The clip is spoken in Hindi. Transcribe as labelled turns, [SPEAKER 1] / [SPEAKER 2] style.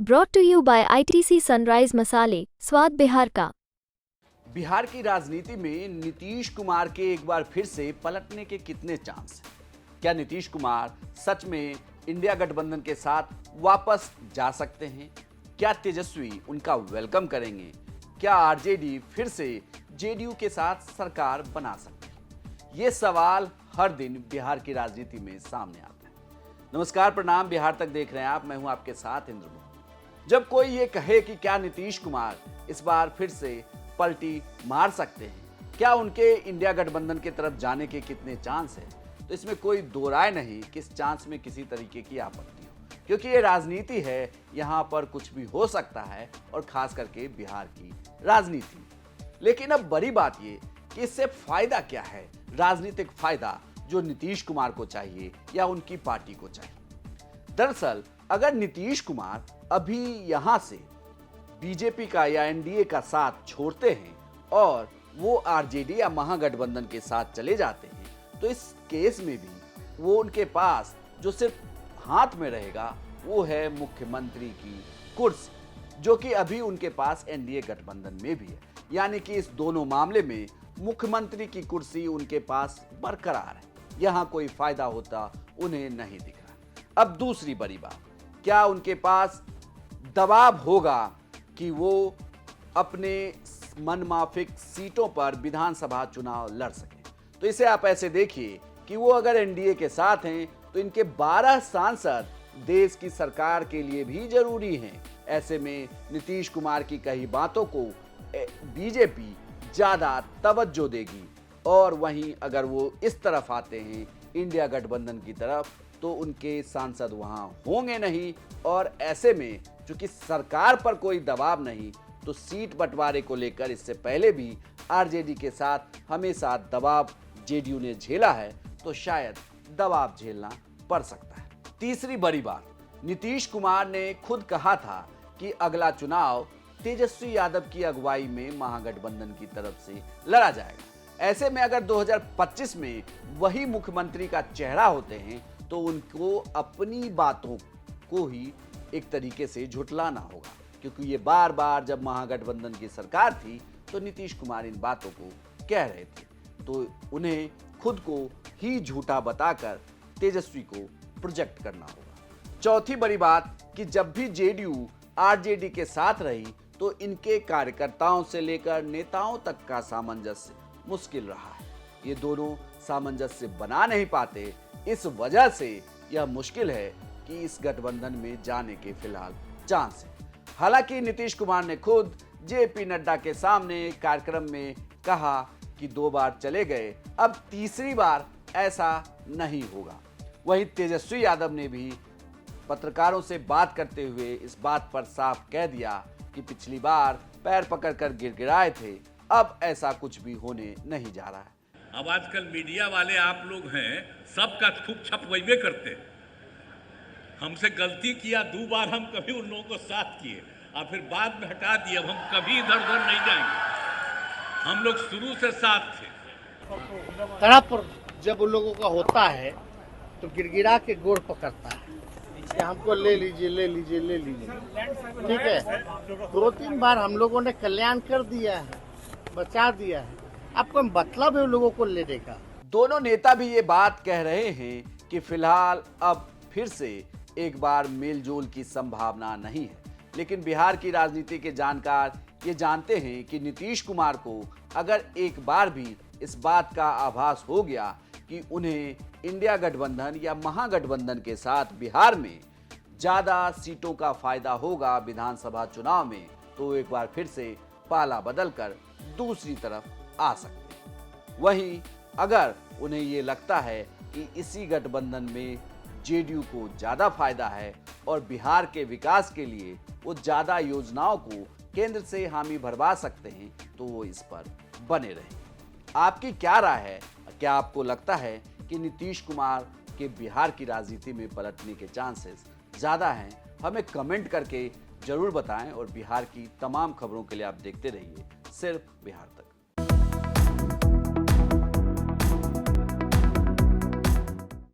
[SPEAKER 1] Brought to you by ITC Sunrise मसाले, स्वाद बिहार का।
[SPEAKER 2] बिहार की राजनीति में नीतीश कुमार के एक बार फिर से पलटने के कितने चांस हैं? क्या नीतीश कुमार सच में इंडिया गठबंधन के साथ वापस जा सकते हैं? क्या तेजस्वी उनका वेलकम करेंगे? क्या आरजेडी फिर से जेडीयू के साथ सरकार बना सकते हैं? ये सवाल हर दिन बिहार की राजनीति में सामने आता है। नमस्कार, प्रणाम, बिहार तक देख रहे हैं आप। मैं हूं आपके साथ इंद्र। जब कोई ये कहे कि क्या नीतीश कुमार इस बार फिर से पलटी मार सकते हैं, क्या उनके इंडिया गठबंधन की तरफ जाने के कितने चांस हैं, तो इसमें कोई दो राय नहीं कि इस चांस में किसी तरीके की आपत्ति हो, क्योंकि ये राजनीति है। यहाँ पर कुछ भी हो सकता है, और खास करके बिहार की राजनीति। लेकिन अब बड़ी बात ये कि इससे फायदा क्या है, राजनीतिक फायदा जो नीतीश कुमार को चाहिए या उनकी पार्टी को चाहिए। दरअसल अगर नीतीश कुमार अभी यहां से बीजेपी का या एनडीए का साथ छोड़ते हैं और वो आरजेडी या महागठबंधन के साथ चले जाते हैं, तो इस केस में भी वो उनके पास जो सिर्फ हाथ में रहेगा वो है मुख्यमंत्री की कुर्सी, जो कि अभी उनके पास एनडीए गठबंधन में भी है। यानी कि इस दोनों मामले में मुख्यमंत्री की कुर्सी उनके पास बरकरार है। यहां कोई फायदा होता उन्हें नहीं दिख रहा। अब दूसरी बड़ी बात, क्या उनके पास दबाव होगा कि वो अपने मनमाफिक सीटों पर विधानसभा चुनाव लड़ सकें? तो इसे आप ऐसे देखिए कि वो अगर एनडीए के साथ हैं तो इनके 12 सांसद देश की सरकार के लिए भी जरूरी हैं। ऐसे में नीतीश कुमार की कही बातों को बीजेपी ज्यादा तवज्जो देगी, और वहीं अगर वो इस तरफ आते हैं इंडिया गठबंधन की तरफ, तो उनके सांसद वहां होंगे नहीं। और ऐसे में चूंकि सरकार पर कोई दबाव नहीं, तो सीट बंटवारे को लेकर इससे पहले भी आरजेडी के साथ हमेशा दबाव जेडीयू ने झेला है, तो शायद दबाव झेलना पड़ सकता है। तीसरी बड़ी बात, नीतीश कुमार ने खुद कहा था कि अगला चुनाव तेजस्वी यादव की अगुवाई में महागठबंधन की तरफ से लड़ा जाएगा। ऐसे में अगर 2025 में वही मुख्यमंत्री का चेहरा होते हैं, तो उनको अपनी बातों को ही एक तरीके से झुठलाना होगा, क्योंकि ये बार बार जब महागठबंधन की सरकार थी तो नीतीश कुमार इन बातों को कह रहे थे, तो उन्हें खुद को ही झूठा बताकर तेजस्वी को प्रोजेक्ट करना होगा। चौथी बड़ी बात कि जब भी जेडीयू आरजेडी के साथ रही, तो इनके कार्यकर्ताओं से लेकर नेताओं तक का सामंजस्य मुश्किल रहा है। ये दोनों सामंजस्य बना नहीं पाते, इस वजह से यह मुश्किल है कि इस गठबंधन में जाने के फिलहाल चांस है। हालांकि नीतीश कुमार ने खुद जेपी नड्डा के सामने कार्यक्रम में कहा कि 2 बार चले गए, अब तीसरी बार ऐसा नहीं होगा। वहीं तेजस्वी यादव ने भी पत्रकारों से बात करते हुए इस बात पर साफ कह दिया कि पिछली बार पैर पकड़कर गिड़गिड़ाए थे, अब ऐसा कुछ भी होने नहीं जा रहा है।
[SPEAKER 3] अब आजकल मीडिया वाले आप लोग हैं, सबका खूब छपवाइबे करते हैं। हमसे गलती किया 2 बार, हम कभी उन लोगों को साथ किए और फिर बाद में हटा दिए। अब हम कभी इधर उधर नहीं जाएंगे, हम लोग शुरू से साथ थे।
[SPEAKER 4] तड़प जब उन लोगों का होता है तो गिड़गिड़ा के गोड़ पकड़ता है कि हमको ले लीजिए ले लीजिए ले लीजिए। ठीक है, 2-3 बार हम लोगों ने कल्याण कर दिया है, बचा दिया है। आपको मतलब है उन लोगों को लेने का।
[SPEAKER 2] दोनों नेता भी ये बात कह रहे हैं कि फिलहाल अब फिर से एक बार मेलजोल की संभावना नहीं है। लेकिन बिहार की राजनीति के जानकार ये जानते हैं कि नीतीश कुमार को अगर एक बार भी इस बात का आभास हो गया कि उन्हें इंडिया गठबंधन या महागठबंधन के साथ बिहार में ज्यादा सीटों का फायदा होगा विधानसभा चुनाव में, तो एक बार फिर से पाला बदलकर दूसरी तरफ आ सकते हैं। वहीं अगर उन्हें ये लगता है कि इसी गठबंधन में जेडीयू को ज्यादा फायदा है और बिहार के विकास के लिए वो ज्यादा योजनाओं को केंद्र से हामी भरवा सकते हैं, तो वो इस पर बने रहें। आपकी क्या राय है? क्या आपको लगता है कि नीतीश कुमार के बिहार की राजनीति में पलटने के चांसेस ज्यादा हैं? हमें कमेंट करके जरूर बताएं, और बिहार की तमाम खबरों के लिए आप देखते रहिए सिर्फ बिहार तक।